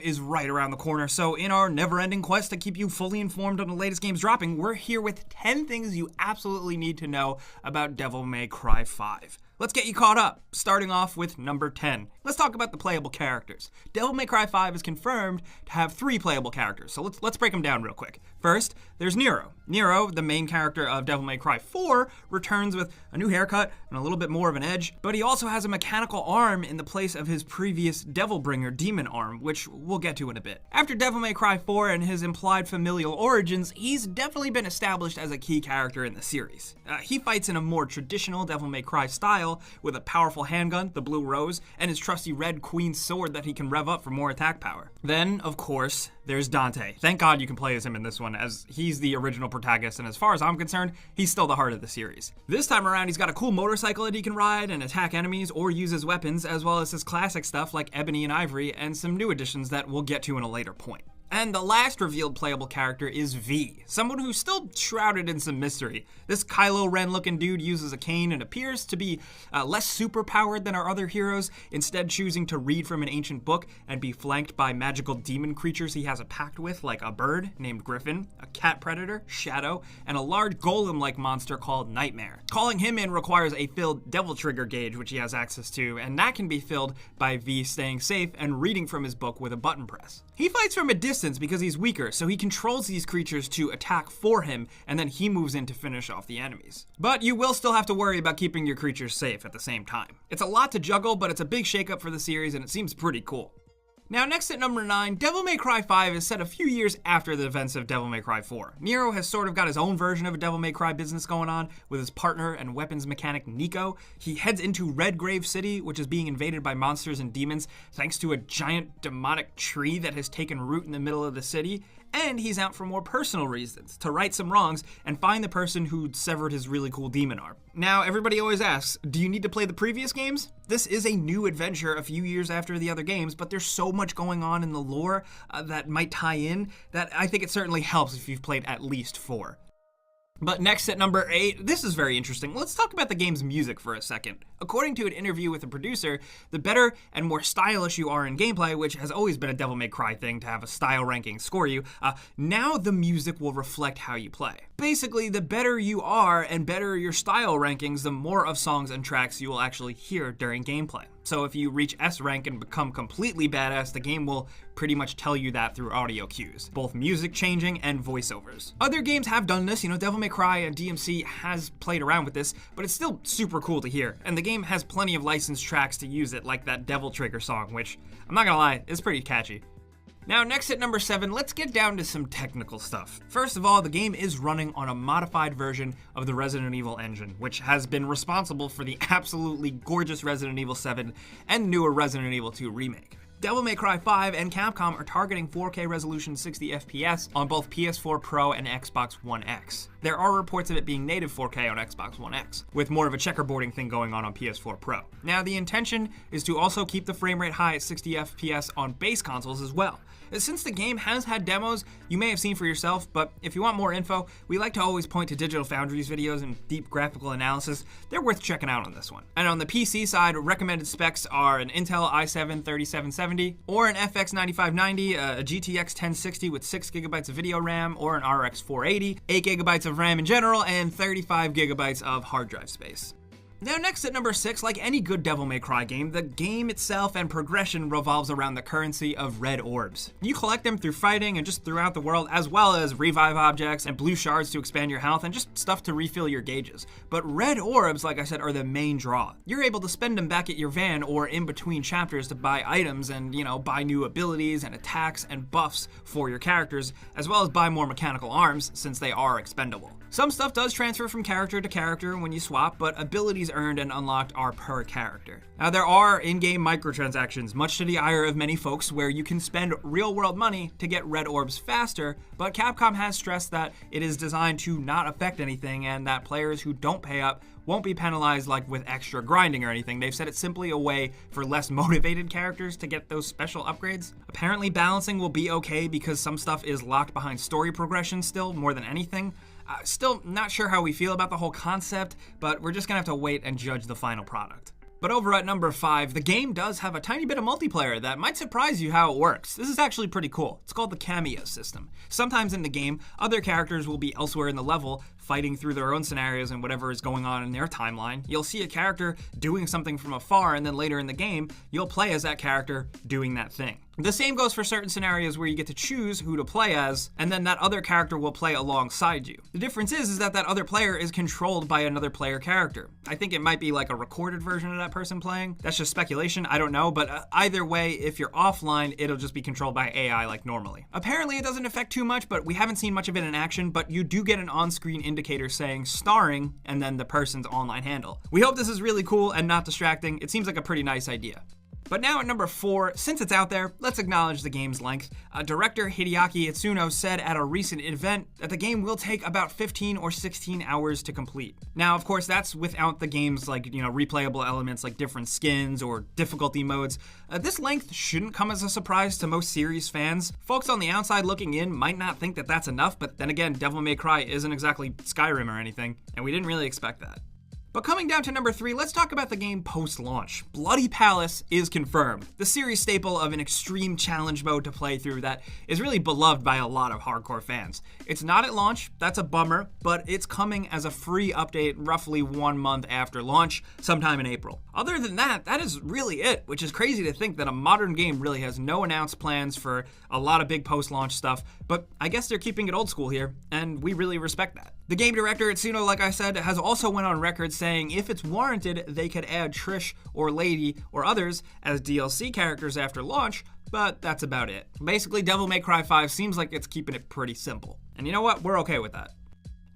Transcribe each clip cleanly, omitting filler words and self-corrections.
is right around the corner, so in our never-ending quest to keep you fully informed on the latest games dropping, we're here with 10 things you absolutely need to know about Devil May Cry 5. Let's get you caught up, starting off with number 10. Let's talk about the playable characters. Devil May Cry 5 is confirmed to have 3 playable characters, so let's break them down real quick. First, there's Nero. Nero, the main character of Devil May Cry 4, returns with a new haircut and a little bit more of an edge, but he also has a mechanical arm in the place of his previous Devilbringer demon arm, which we'll get to in a bit. After Devil May Cry 4 and his implied familial origins, he's definitely been established as a key character in the series. He fights in a more traditional Devil May Cry style, with a powerful handgun, the Blue Rose, and his trusty Red Queen sword that he can rev up for more attack power. Then, of course, there's Dante. Thank God you can play as him in this one, as he's the original protagonist, and as far as I'm concerned, he's still the heart of the series. This time around, he's got a cool motorcycle that he can ride and attack enemies or use as weapons, as well as his classic stuff like Ebony and Ivory, and some new additions that we'll get to in a later point. And the last revealed playable character is V, someone who's still shrouded in some mystery. This Kylo Ren looking dude uses a cane and appears to be less superpowered than our other heroes, instead choosing to read from an ancient book and be flanked by magical demon creatures he has a pact with, like a bird named Griffin, a cat predator, Shadow, and a large golem-like monster called NEYMAR. Calling him in requires a filled Devil Trigger gauge, which he has access to, and that can be filled by V staying safe and reading from his book with a button press. He fights from a distance because he's weaker, so he controls these creatures to attack for him, and then he moves in to finish off the enemies. But you will still have to worry about keeping your creatures safe at the same time. It's a lot to juggle, but it's a big shakeup for the series, and it seems pretty cool. Now, next at number 9, Devil May Cry 5 is set a few years after the events of Devil May Cry 4. Nero has sort of got his own version of a Devil May Cry business going on with his partner and weapons mechanic Nico. He heads into Redgrave City, which is being invaded by monsters and demons thanks to a giant demonic tree that has taken root in the middle of the city. And he's out for more personal reasons, to right some wrongs and find the person who severed his really cool demon arm. Now, everybody always asks, do you need to play the previous games? This is a new adventure a few years after the other games, but there's so much going on in the lore that might tie in that I think it certainly helps if you've played at least 4. But next at number 8, this is very interesting. Let's talk about the game's music for a second. According to an interview with a producer, the better and more stylish you are in gameplay, which has always been a Devil May Cry thing to have a style ranking score you, now the music will reflect how you play. Basically, the better you are and better your style rankings, the more of songs and tracks you will actually hear during gameplay. So if you reach S rank and become completely badass, the game will pretty much tell you that through audio cues, both music changing and voiceovers. Other games have done this, Devil May Cry and DMC has played around with this, but it's still super cool to hear. And the game has plenty of licensed tracks to use it, like that Devil Trigger song, which, I'm not gonna lie, is pretty catchy. Now, next at number 7, let's get down to some technical stuff. First of all, the game is running on a modified version of the Resident Evil engine, which has been responsible for the absolutely gorgeous Resident Evil 7 and newer Resident Evil 2 remake. Devil May Cry 5 and Capcom are targeting 4K resolution 60 FPS on both PS4 Pro and Xbox One X. There are reports of it being native 4K on Xbox One X, with more of a checkerboarding thing going on PS4 Pro. Now, the intention is to also keep the frame rate high at 60 FPS on base consoles as well. Since the game has had demos you may have seen for yourself, but if you want more info, we like to always point to Digital Foundry's videos and deep graphical analysis. They're worth checking out on this one. And on the PC side, recommended specs are an Intel i7-3770 or an FX 9590, a GTX 1060 with 6GB of video RAM, or an RX 480, 8GB of RAM in general, and 35GB of hard drive space. Now, next at number 6, like any good Devil May Cry game, the game itself and progression revolves around the currency of red orbs. You collect them through fighting and just throughout the world, as well as revive objects and blue shards to expand your health and just stuff to refill your gauges. But red orbs, like I said, are the main draw. You're able to spend them back at your van or in between chapters to buy items and, buy new abilities and attacks and buffs for your characters, as well as buy more mechanical arms since they are expendable. Some stuff does transfer from character to character when you swap, but abilities earned and unlocked are per character. Now, there are in-game microtransactions, much to the ire of many folks, where you can spend real-world money to get red orbs faster, but Capcom has stressed that it is designed to not affect anything and that players who don't pay up won't be penalized like with extra grinding or anything. They've said it's simply a way for less motivated characters to get those special upgrades. Apparently balancing will be okay because some stuff is locked behind story progression still more than anything. Still not sure how we feel about the whole concept, but we're just gonna have to wait and judge the final product. But over at number 5, the game does have a tiny bit of multiplayer that might surprise you how it works. This is actually pretty cool. It's called the cameo system. Sometimes in the game, other characters will be elsewhere in the level, fighting through their own scenarios and whatever is going on in their timeline. You'll see a character doing something from afar, and then later in the game, you'll play as that character doing that thing. The same goes for certain scenarios where you get to choose who to play as, and then that other character will play alongside you. The difference is that other player is controlled by another player character. I think it might be like a recorded version of that person playing. That's just speculation, I don't know, but either way, if you're offline, it'll just be controlled by AI like normally. Apparently it doesn't affect too much, but we haven't seen much of it in action, but you do get an on-screen indicator saying starring and then the person's online handle. We hope this is really cool and not distracting. It seems like a pretty nice idea. But now at number 4, since it's out there, let's acknowledge the game's length. Director Hideaki Itsuno said at a recent event that the game will take about 15 or 16 hours to complete. Now, of course, that's without the game's replayable elements like different skins or difficulty modes. This length shouldn't come as a surprise to most series fans. Folks on the outside looking in might not think that that's enough, but then again, Devil May Cry isn't exactly Skyrim or anything, and we didn't really expect that. But coming down to number 3, let's talk about the game post-launch. Bloody Palace is confirmed, the series staple of an extreme challenge mode to play through that is really beloved by a lot of hardcore fans. It's not at launch, that's a bummer, but it's coming as a free update roughly 1 month after launch, sometime in April. Other than that, that is really it, which is crazy to think that a modern game really has no announced plans for a lot of big post-launch stuff, but I guess they're keeping it old school here, and we really respect that. The game director, Itsuno, like I said, has also went on record saying if it's warranted, they could add Trish or Lady or others as DLC characters after launch, but that's about it. Basically, Devil May Cry 5 seems like it's keeping it pretty simple. And you know what? We're okay with that.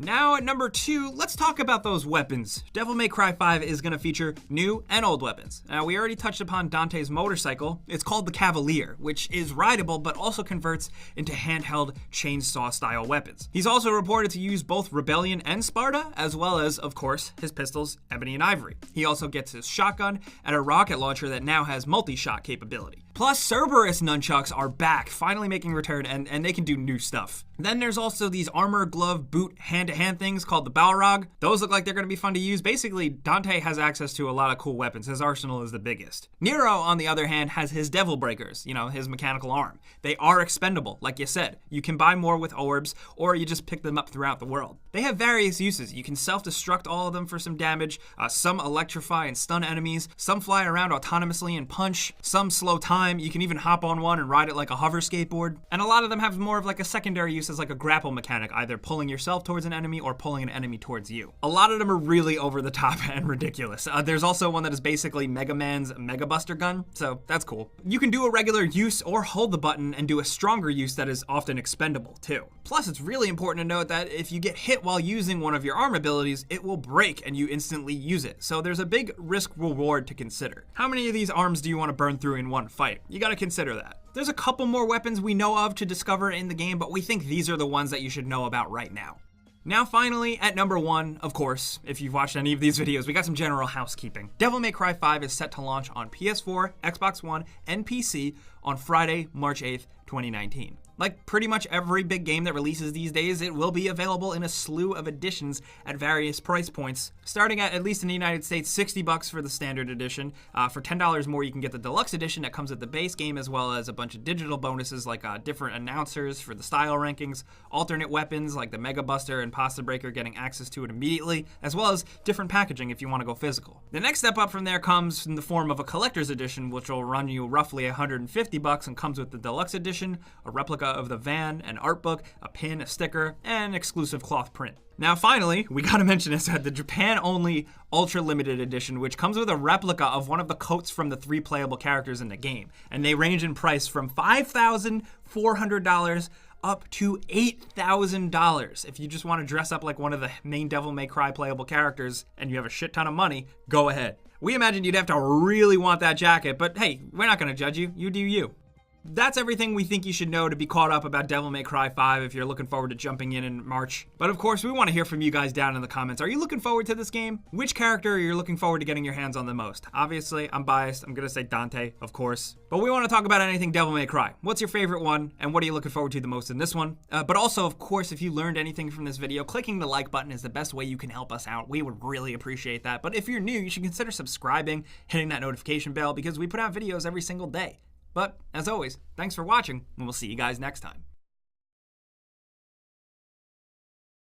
Now at number 2, let's talk about those weapons. Devil May Cry 5 is going to feature new and old weapons. Now we already touched upon Dante's motorcycle. It's called the Cavalier, which is rideable but also converts into handheld chainsaw style weapons. He's also reported to use both Rebellion and Sparta, as well as, of course, his pistols, Ebony and Ivory. He also gets his shotgun and a rocket launcher that now has multi-shot capability. Plus, Cerberus nunchucks are back, finally making return, and they can do new stuff. Then there's also these armor, glove, boot, hand-to-hand things called the Balrog. Those look like they're going to be fun to use. Basically, Dante has access to a lot of cool weapons. His arsenal is the biggest. Nero, on the other hand, has his Devil Breakers, his mechanical arm. They are expendable, like you said. You can buy more with orbs, or you just pick them up throughout the world. They have various uses. You can self-destruct all of them for some damage. Some electrify and stun enemies. Some fly around autonomously and punch. Some slow time. You can even hop on one and ride it like a hover skateboard. And a lot of them have more of like a secondary use as like a grapple mechanic, either pulling yourself towards an enemy or pulling an enemy towards you. A lot of them are really over the top and ridiculous. There's also one that is basically Mega Man's Mega Buster gun, so that's cool. You can do a regular use or hold the button and do a stronger use that is often expendable too. Plus, it's really important to note that if you get hit while using one of your arm abilities, it will break and you instantly use it. So there's a big risk reward to consider. How many of these arms do you want to burn through in one fight? You gotta consider that. There's a couple more weapons we know of to discover in the game, but we think these are the ones that you should know about right now. Now finally, at number 1, of course, if you've watched any of these videos, we got some general housekeeping. Devil May Cry 5 is set to launch on PS4, Xbox One, and PC on Friday, March 8th, 2019. Like pretty much every big game that releases these days, it will be available in a slew of editions at various price points, starting at least in the United States, $60 for the standard edition. For $10 more, you can get the deluxe edition that comes with the base game, as well as a bunch of digital bonuses like different announcers for the style rankings, alternate weapons like the Mega Buster and Pasta Breaker getting access to it immediately, as well as different packaging if you want to go physical. The next step up from there comes in the form of a collector's edition, which will run you roughly $150 and comes with the deluxe edition, a replica of the van, an art book, a pin, a sticker, and an exclusive cloth print. Now finally, we gotta mention this, the Japan-only Ultra Limited Edition, which comes with a replica of one of the coats from the 3 playable characters in the game, and they range in price from $5,400 up to $8,000. If you just want to dress up like one of the main Devil May Cry playable characters and you have a shit ton of money, go ahead. We imagine you'd have to really want that jacket, but hey, we're not gonna judge you. You do you. That's everything we think you should know to be caught up about Devil May Cry 5 if you're looking forward to jumping in March. But of course, we want to hear from you guys down in the comments. Are you looking forward to this game? Which character are you looking forward to getting your hands on the most? Obviously, I'm biased. I'm going to say Dante, of course. But we want to talk about anything Devil May Cry. What's your favorite one, and what are you looking forward to the most in this one? But also, of course, if you learned anything from this video, clicking the like button is the best way you can help us out. We would really appreciate that. But if you're new, you should consider subscribing, hitting that notification bell, because we put out videos every single day. But, as always, thanks for watching, and we'll see you guys next time.